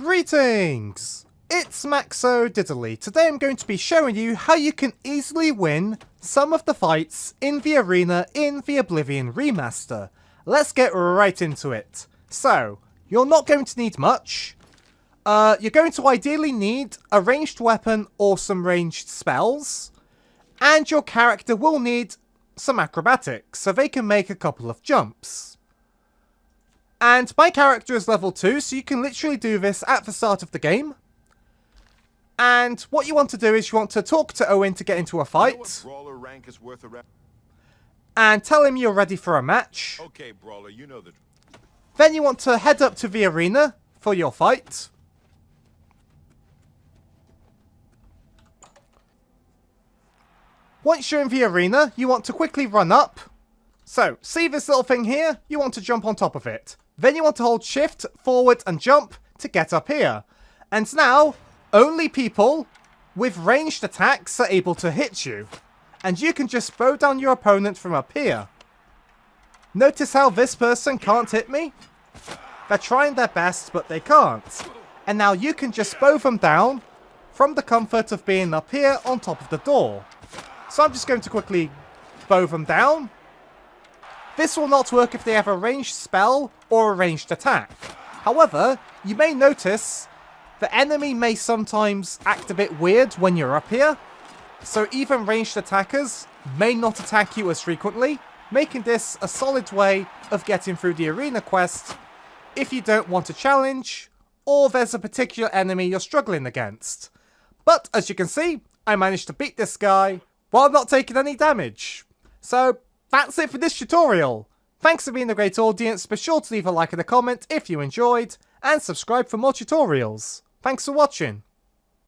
Greetings! It's Maxo Diddly. Today I'm going to be showing you how you can easily win some of the fights in the arena in the Oblivion Remaster. Let's get right into it. So, you're not going to need much. You're going to ideally need a ranged weapon or some ranged spells. And your character will need some acrobatics, so they can make a couple of jumps. And my character is level 2, so you can literally do this at the start of the game. And what you want to do is you want to talk to Owyn to get into a fight. And tell him you're ready for a match. Okay, brawler, you know the... Then you want to head up to the arena for your fight. Once you're in the arena, you want to quickly run up. So, see this little thing here? You want to jump on top of it. Then you want to hold shift, forward and jump to get up here. And now, only people with ranged attacks are able to hit you. And you can just bow down your opponent from up here. Notice how this person can't hit me? They're trying their best, but they can't. And now you can just bow them down from the comfort of being up here on top of the door. So I'm just going to quickly bow them down. This will not work if they have a ranged spell or a ranged attack. However, you may notice the enemy may sometimes act a bit weird when you're up here. So even ranged attackers may not attack you as frequently, making this a solid way of getting through the arena quest if you don't want a challenge or there's a particular enemy you're struggling against. But as you can see, I managed to beat this guy while not taking any damage. So that's it for this tutorial. Thanks for being a great audience. Be sure to leave a like and a comment if you enjoyed, and subscribe for more tutorials. Thanks for watching.